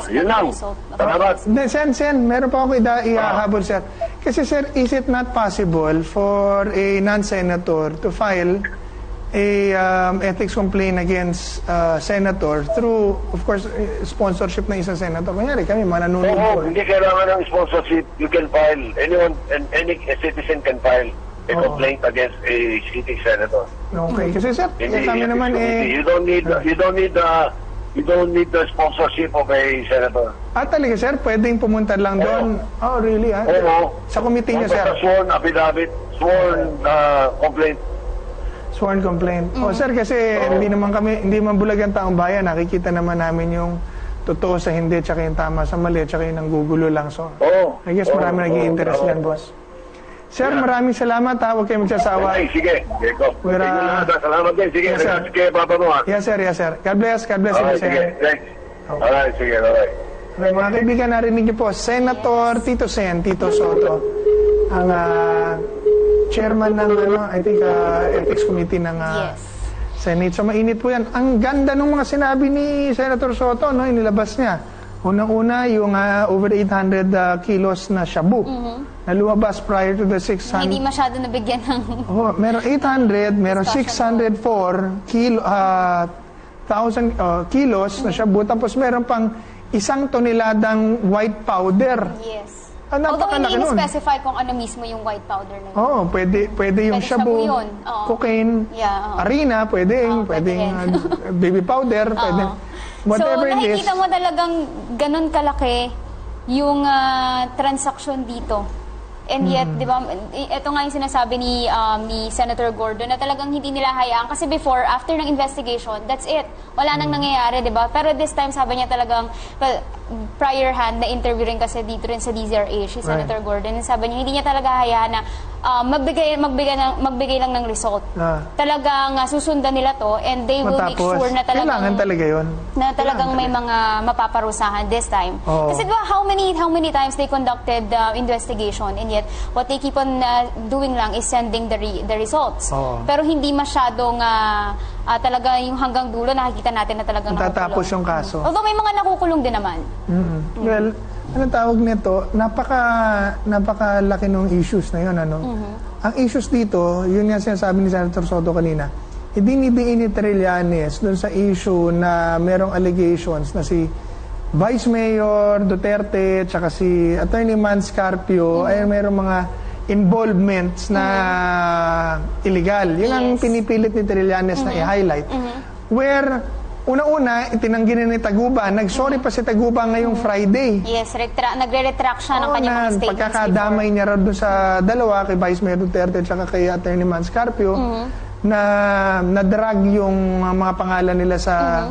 H: Yun lang. Salamat.
E: Sen, meron pa ako ihahabol, sir. Kasi, sir, is it not possible for a non-senator to file a ethics complaint against senator through, of course, sponsorship ng isang senator? Kunyari, kami, mananunod po.
H: Hindi kailangan ng sponsorship. You can file, any citizen can file a complaint against a sitting senator.
E: Okay, kasi sir, kami naman
H: you don't need the sponsorship of a senator.
E: Talaga, sir, pwedeng pumunta lang doon. Oh, really?
H: Oo.
E: Sa committee niyo, sir?
H: Sworn affidavit, sworn complaint.
E: Sworn complaint. Sir, kasi hindi man bulag ang taong bayan. Nakikita naman namin yung totoo sa hindi, tsaka yung tama sa mali, tsaka yung nanggugulo lang. So, I guess marami nag-i-interest yan, boss. Sir, maraming salamat ha. Huwag kayo magsasawa.
H: Ay, sige. Greco. Salamat din. Sige,
E: yes,
H: sige, papa mo ha.
E: Yes, sir. Yes, sir. God bless. God bless.
H: Sige, thanks. Alright, sige, bye-bye.
E: Okay, mga kaibigan, narinig niyo po, Senator Tito Soto, ang chairman ng I think Ethics Committee ng Senate. So mainit po yan. Ang ganda ng mga sinabi ni Senator Soto, inilabas niya. Unang-una, yung over 800 kilos na shabu na lumabas prior to the 600.
D: Hindi masyado nabigyan ng...
E: Meron 800, meron 604 kilos na shabu, tapos meron pang 1 toneladang white powder.
D: Yes.
E: Although
D: hindi specify kung ano mismo yung white powder na yun.
E: Pwede yung shabu, cocaine, harina, pwedeng baby powder, pwedeng whatever it is.
D: So, nakikita mo talagang ganun kalaki yung transaction dito. And yet, di ba, ito nga yung sinasabi ni Senator Gordon na talagang hindi nila hayaan. Kasi before, after ng investigation, that's it. Wala nang nangyayari, di ba? Pero this time, sabi niya talagang, prior hand, na interview rin kasi dito rin sa DZRH, si Senator Gordon. And sabi niya, hindi niya talaga hayaan na magbigay lang ng result. Talagang susundan nila to and they will make sure na talagang
E: kailangan talaga yun.
D: Na talagang may mga mapaparusahan this time. Kasi diba, how many times they conducted investigation and yet what they keep on doing lang is sending the results. Pero hindi masyadong talaga yung hanggang dulo nakikita natin na talagang
E: tatapos yung kaso.
D: Although may mga nakukulong din naman.
E: Well, anong tawag nito? Napakalaki ng issues na yun, Ang issues dito, yun nga sinasabi ni Senator Soto kanina, idinidiin ni Trillanes dun sa issue na merong allegations na si Vice Mayor Duterte tsaka si Attorney Mans Carpio ay merong mga involvements na illegal. Yun ang pinipilit ni Trillanes na i-highlight. Where una-una, itinanggi ni Taguba. Nag-sorry pa si Taguba ngayong Friday.
D: Yes, nagre-retract siya ng kanyang mga statements.
E: Pagkakadamay niya raw doon sa dalawa, kay Vice Mayor Duterte at saka kay Attorney Mans Carpio, na na-drag yung mga pangalan nila sa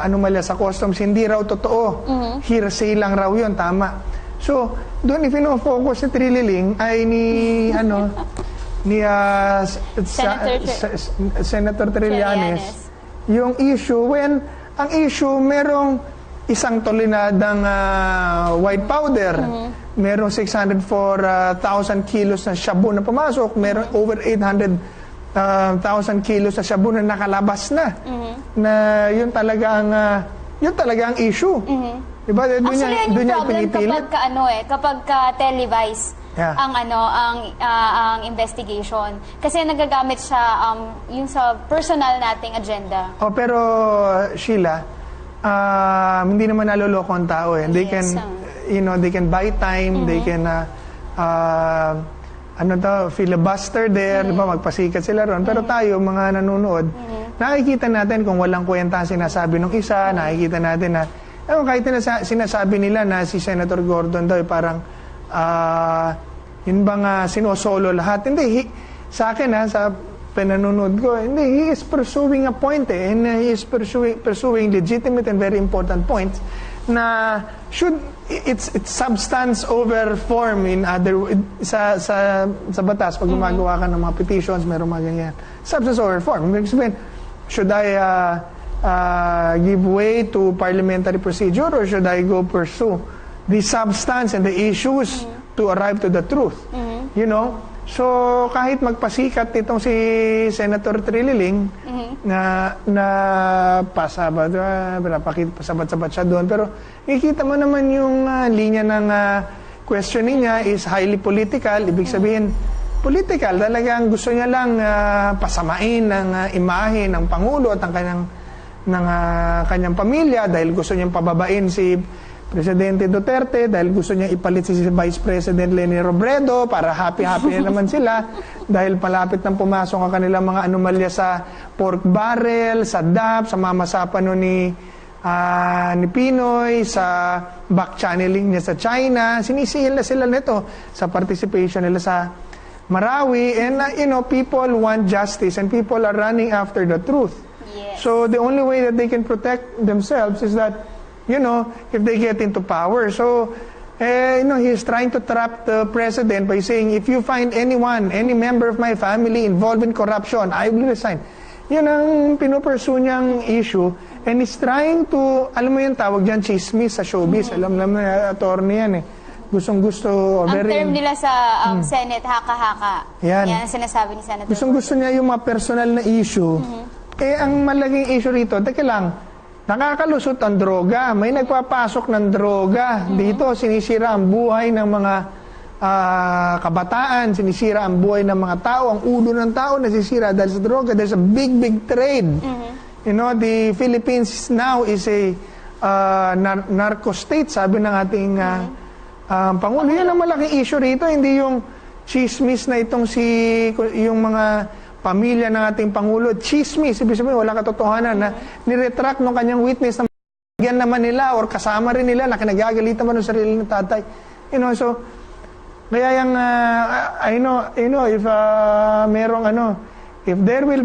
E: anomalya sa customs. Hindi raw totoo. Hearsay lang raw yun. Tama. So, doon ifino-focus ni Trililing ay ni Senator Trillanes. Yung issue, when ang issue, merong 1 tolenadang white powder, merong 604,000 kilos na shabu na pumasok, merong over 800 1,000 kilos na shabu na nakalabas na. Na yun talaga ang issue. Diba?
D: Actually, yun yung problem kapag televised ang investigation. Kasi nagagamit siya yung sa personal nating agenda.
E: Pero Sheila, hindi naman naloloko ang tao eh. They can they can buy time, they can filibuster there, diba? Magpasikat sila ron. Pero tayo, mga nanonood, nakikita natin kung walang kwenta ang sinasabi ng isa, nakikita natin na kahit sinasabi nila na si Senator Gordon daw parang yun bang sinosolo lahat. Hindi, sa akin sa pinanonood ko, hindi, he is pursuing a point and he is pursuing legitimate and very important points na it's substance over form in other sa batas pag gumagawa ka ng mga petitions, merong mga ganyan. Substance over form. Should I give way to parliamentary procedure or should I go pursue the substance and the issues to arrive to the truth? You know? So, kahit magpasikat itong si Senator Trililing na pasabat-sabat siya doon. Pero, ikita mo naman yung linya ng questioning niya is highly political. Ibig sabihin, political. Talagang gusto niya lang pasamain ng imahe ng Pangulo at ng kanyang pamilya dahil gusto niyang pababain si Presidente Duterte, dahil gusto niya ipalit si Vice President Leni Robredo para happy-happy na naman sila dahil palapit nang pumasok ang kanilang mga anomalya sa pork barrel, sa DAP, sa mamasapan ni Pinoy, sa back channeling niya sa China. Sinisihil na sila nito sa participation nila sa Marawi. And people want justice and people are running after the truth.
D: Yes.
E: So the only way that they can protect themselves is that if they get into power. So, he's trying to trap the president by saying, if you find any member of my family involved in corruption, I will resign. Yun ang pinupursue niyang issue. And he's trying to, alam mo yung tawag dyan, chismis sa showbiz. Alam na attorney yan eh. Gustong-gusto.
D: Ang term nila sa Senate, haka-haka. Yan ang sinasabi ni Senator.
E: Gustong-gusto niya yung mga personal na issue. Ang malaking issue rito, teka lang, nakakalusot ang droga. May nagpapasok ng droga. Dito, sinisira ang buhay ng mga kabataan, sinisira ang buhay ng mga tao. Ang ulo ng tao nasisira dahil sa droga. There's a big trade. The Philippines now is a narco state, sabi ng ating Pangulo. Yan ang malaking issue rito. Hindi yung chismis na itong yung mga pamilya ng ating Pangulo, chismis, ibig sabihin wala katotohanan na niretract ng kanyang witness na bigyan naman nila or kasama rin nila na kinagagalitan man ng sarili ng tatay. So, kaya yung, if merong if there will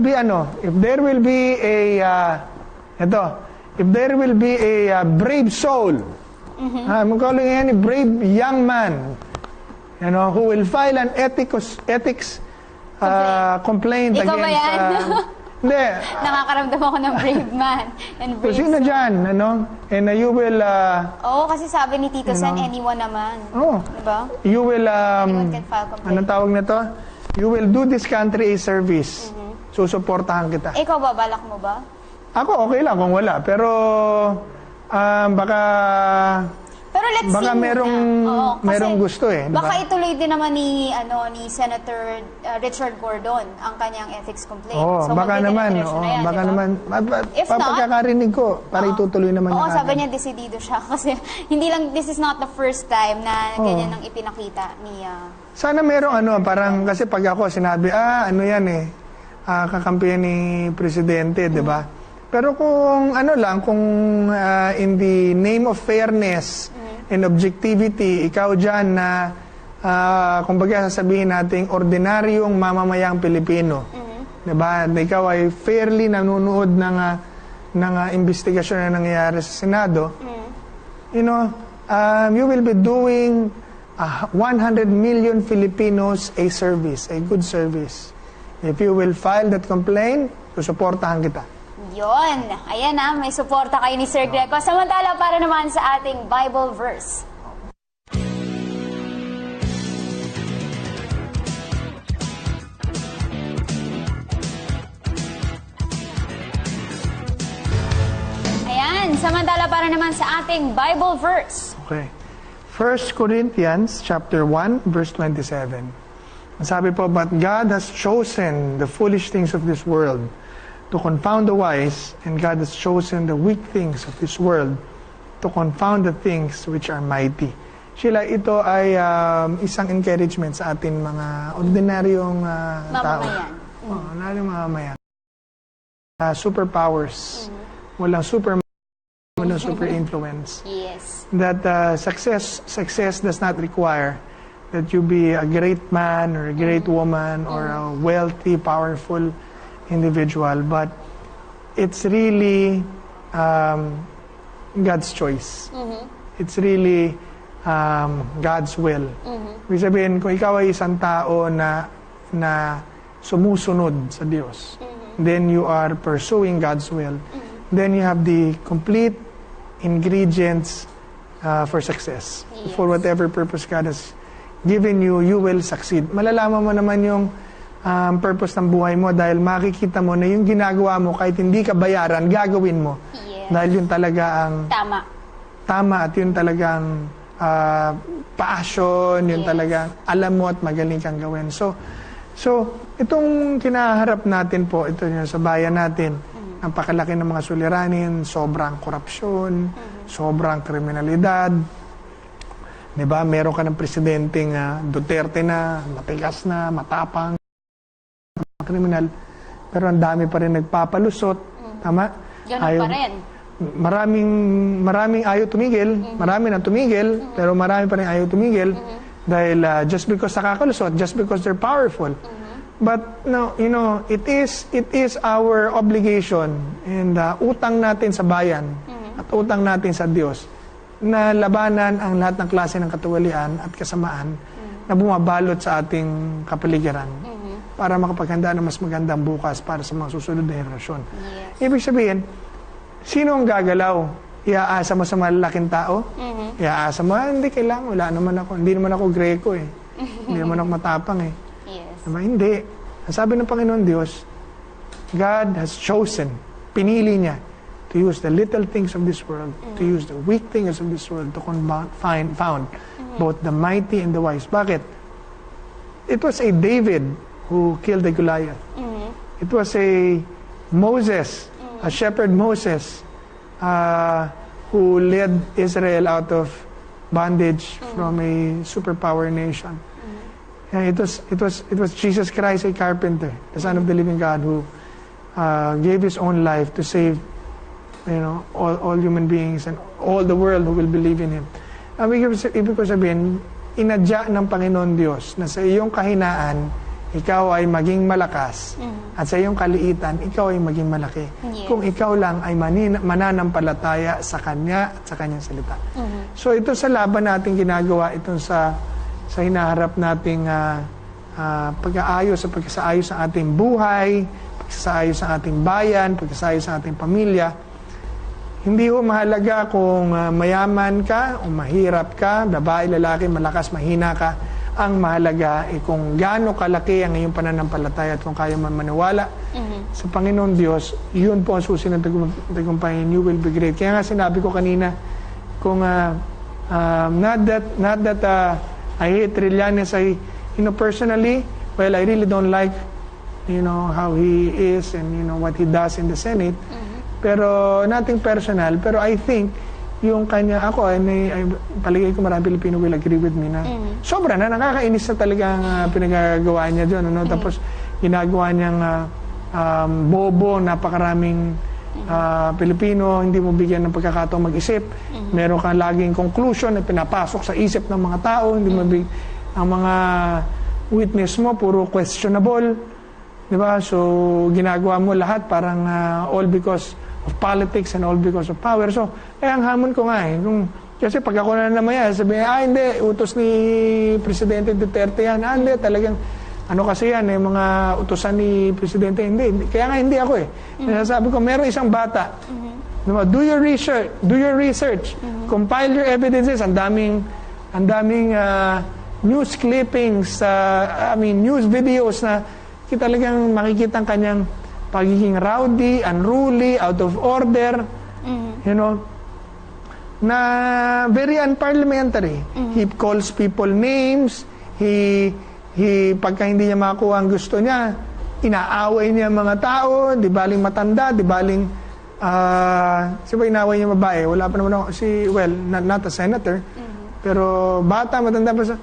E: be a brave soul, I'm calling any brave young man, who will file an ethics complaint
D: Ikaw
E: against...
D: ba yan?
E: Hindi.
D: Nakakaramdam ako ng brave man and brave
E: Sino
D: soul.
E: dyan, and you will...
D: Oo, kasi sabi ni Tito Sen, anyone naman. Diba?
E: You will...
D: Anyone can file complaint.
E: Anong tawag nito? You will do this country a service. Susuportahan kita.
D: Ikaw ba, balak mo ba?
E: Ako, okay lang kung wala. Pero, baka...
D: Pero let's see
E: merong gusto eh. Diba?
D: Baka ituloy din naman ni Senator Richard Gordon ang kanyang ethics complaint.
E: Baka naman. Baka naman. Pagkakarinig ko, para itutuloy naman niya.
D: Sabi niya desidido siya kasi this is not the first time na ganyan ang ipinakita ni...
E: Sana merong parang kasi pag ako sinabi, kakampihan ni Presidente, di ba? Pero kung kung in the name of fairness and objectivity, ikaw dyan na, kumbaga sasabihin natin, ordinaryong mamamayang Pilipino. Diba? Ikaw ay fairly nanonood ng investigasyon na nangyayari sa Senado. You will be doing 100 million Filipinos a service, a good service. If you will file that complaint, susuportahan kita.
D: Yon. Ayan may suporta kayo ni Sir Greco. Samantala, para naman sa ating Bible verse. Ayan, samantala para naman sa ating Bible verse.
E: Okay. 1 Corinthians chapter 1, verse 27. Ang sabi po, but God has chosen the foolish things of this world to confound the wise, and God has chosen the weak things of this world to confound the things which are mighty. Sheila, ito ay isang encouragement sa atin mga ordinaryong tao. Ordinaryong mamamayan. Superpowers. Walang super influence.
D: Yes.
E: That success does not require that you be a great man or a great woman or a wealthy, powerful individual, but it's really God's choice. It's really God's will. Ibig sabihin, kung ikaw ay isang tao na sumusunod sa Diyos, then you are pursuing God's will. Then you have the complete ingredients for success.
D: Yes.
E: For whatever purpose God has given you, you will succeed. Malalaman mo naman yung purpose ng buhay mo dahil makikita mo na yung ginagawa mo kahit hindi ka bayaran, gagawin mo.
D: Yes.
E: Dahil yun talaga ang
D: Tama
E: at yun talagang passion, yun
D: Yes.
E: talagang alam mo at magaling kang gawin. So itong kinaharap natin po, ito yun, sa bayan natin, ang pakalaki ng mga suliranin, sobrang korupsyon, sobrang kriminalidad. Diba? Meron ka ng presidenteng Duterte na, matigas na, matapang, kriminal, pero ang dami pa rin nagpapalusot. Tama?
D: Ganun pa rin.
E: Maraming ayaw tumigil, marami nang tumigil, pero marami pa rin ayaw tumigil dahil just because nakakalusot, just because they're powerful. But no, you know, it is our obligation and utang natin sa bayan at utang natin sa Diyos na labanan ang lahat ng klase ng katuwalian at kasamaan na bumabalot sa ating kapaligiran para makapaghanda ng mas magandang bukas para sa mga susunod na henerasyon.
D: Yes.
E: Ibig sabihin, sino ang gagalaw? Iaasa mo sa malalaking tao? Iaasa mo, hindi kailangan, wala naman ako. Hindi naman ako Greco eh. Hindi naman ako matapang eh.
D: Yes.
E: Diba? Hindi. Ang sabi ng Panginoon Diyos, God has chosen, pinili niya, to use the little things of this world, to use the weak things of this world to found both the mighty and the wise. Bakit? It was a David who killed the Goliath. It was a Moses, a shepherd Moses, who led Israel out of bondage from a superpower nation. And it was Jesus Christ, a carpenter, the Son of the living God, who gave His own life to save, you know, all human beings and all the world who will believe in Him. Ibig ko sabihin, inadya ng Panginoon Diyos na sa iyong kahinaan, ikaw ay maging malakas at sa iyong kaliitan, ikaw ay maging malaki.
D: Yes.
E: Kung ikaw lang ay mananampalataya sa Kanya at sa Kanyang salita. So ito sa laban natin ginagawa, itong sa hinaharap nating pag-aayos sa pagkasaayos ng ating buhay, pagkasaayos ng ating bayan, pagkasaayos ng ating pamilya. Hindi ho mahalaga kung mayaman ka o mahirap ka, babae, lalaki, malakas, mahina ka. Ang mahalaga ay kung gaano kalaki ang iyong pananampalataya at kung kaya man maniwala sa Panginoon Diyos, yun po ang susi ng tagumpayan. You will be great. Kaya nga sinabi ko kanina, kung not that I hate Trillanes, personally, well, I really don't like, how he is and, what he does in the Senate. Pero, nothing personal. Pero I think, yung kanya, paligay ko marami Pilipino will agree with me na sobra na, nakakainis na talagang pinagagawa niya doon. Tapos, ginagawa niyang bobo, napakaraming Pilipino, hindi mo bigyan ng pagkakataong mag-isip. Meron kang laging conclusion na pinapasok sa isip ng mga tao, hindi mo ang mga witness mo, puro questionable. Diba? So, ginagawa mo lahat parang all because of politics and all because of power. So, ang hamon ko nga kasi pag ako na namaya, sabihin, hindi, utos ni Presidente Duterte yan. Hindi, talagang, kasi yan, mga utosan ni Presidente, hindi. Kaya nga hindi ako Sabi ko, meron isang bata. Diba? Do your research. Compile your evidences. Ang daming news clippings, news videos na talagang makikita ang kanyang pagiging rowdy, unruly, out of order, You know, na very unparliamentary. He calls people names. Pagka hindi niya makuha ang gusto niya, inaaway niya mga tao, di baling matanda, di baling, sino ba inaaway niya babae? Wala pa naman ako, not a senator, pero bata, matanda pa sa,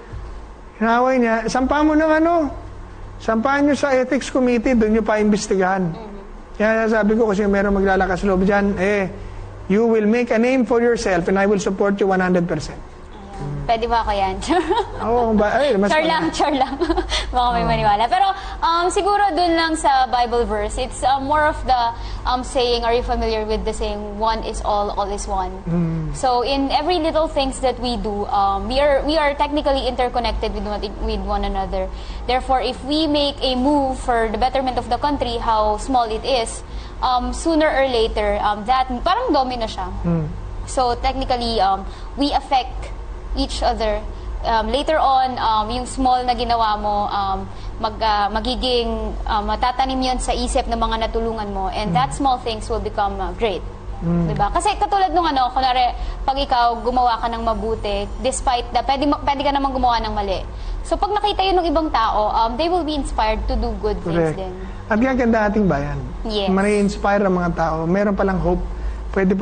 E: inaaway niya, sampahan mo ng sampahan niyo sa ethics committee, doon niyo pa imbestigahan. Kaya sabi ko, kasi meron maglalakas loob dyan, you will make a name for yourself and I will support you 100%.
D: Pwede ba ako yan?
E: Oo,
D: char lang. Baka may maniwala. Pero siguro dun lang sa Bible verse, it's more of the saying, are you familiar with the saying, one is all is one? So in every little things that we do, we are technically interconnected with one another. Therefore, if we make a move for the betterment of the country, how small it is, sooner or later, that parang domino siya. So technically, we affect each other. Later on, yung small na ginawa mo, magiging matatanim yun sa isip ng mga natulungan mo, and that small things will become great. Diba? Kasi katulad nung kunwari, pag ikaw gumawa ka ng mabuti, despite pwede ka naman gumawa ng mali. So pag nakita yun ng ibang tao, they will be inspired to do good things din.
E: At yan ganda ating bayan.
D: Yes.
E: Mani-inspire ang mga tao. Meron palang hope. Pwede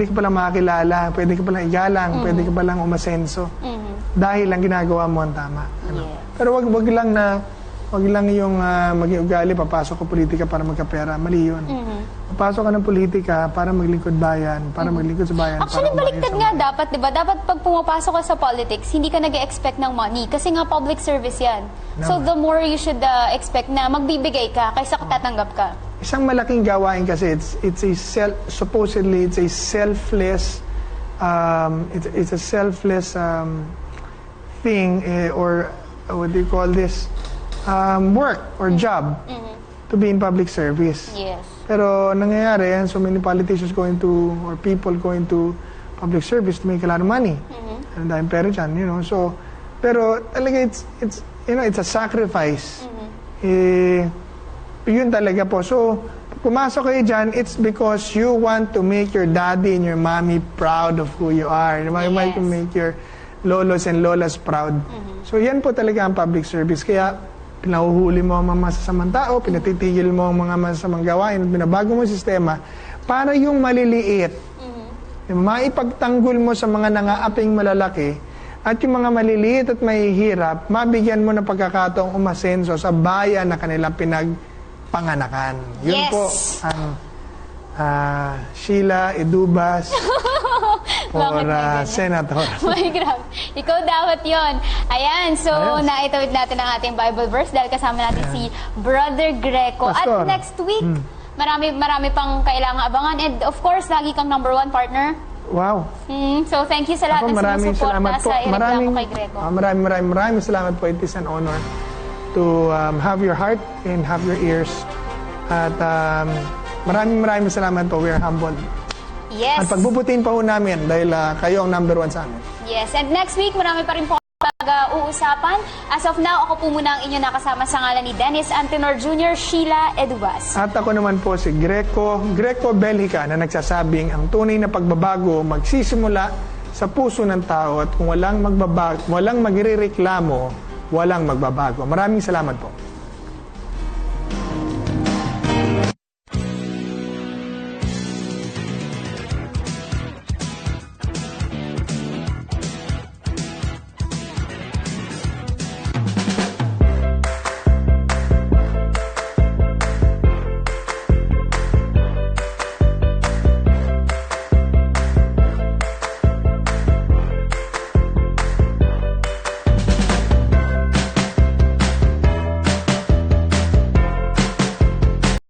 E: ka palang makakilala, pwede ka palang igalang, pwede ka palang umasenso. Dahil lang ginagawa mo ang tama. Pero wag lang yung maging ugali, papasok ko politika para magkapera. Mali yun. Papasok ka ng politika para maglingkod bayan, para maglingkod sa bayan.
D: Actually, baliktad nga dapat, di ba? Dapat pag pumapasok ka sa politics, hindi ka nag-expect ng money. Kasi nga public service yan. So the more you should expect na magbibigay ka kaysa tatanggap ka.
E: Isang malaking gawain kasi supposedly it's a selfless thing or what do you call this work or job to be in public service.
D: Yes.
E: Pero nangyayari, so many politicians or people going to public service to make a lot of money. And dahil pera dyan, so pero talaga it's a sacrifice. Yun talaga po. So, pumasok kayo dyan, it's because you want to make your daddy and your mommy proud of who you are. You want to make your lolos and lolas proud. So, yan po talaga ang public service. Kaya, pinahuhuli mo ang mga masasamang tao, pinatitigil mo ang mga masasamang gawain, binabago mo ang sistema para yung maliliit, maipagtanggol mo sa mga nangaaping malalaki, at yung mga maliliit at mahihirap, mabigyan mo ng pagkakataong umasenso sa bayan na kanilang panganakan. Yun po ang Sheila Edubas for Senator.
D: My grabe. Ikaw dapat yon. Ayan, so naitawid natin ang ating Bible verse dahil kasama natin si Brother Greco.
E: Pastor.
D: At next week, marami pang kailangan abangan. And of course, lagi kang #1 partner.
E: Wow.
D: So thank you sa lahat ng sumusuporta sa ireklamo kay Greco.
E: Maraming salamat po. It is an honor to have your heart and have your ears. At maraming salamat po. We are humbled.
D: Yes.
E: At pagbubutin pa po namin dahil kayo ang #1 sa amin.
D: Yes. And next week, marami pa rin po uusapan. As of now, ako po muna ang inyo nakasama sa ngalan ni Dennis Antenor Jr., Sheila Edubas.
E: At ako naman po si Greco Belhica na nagsasabing ang tunay na pagbabago magsisimula sa puso ng tao at kung walang magrereklamo, walang magbabago. Maraming salamat po.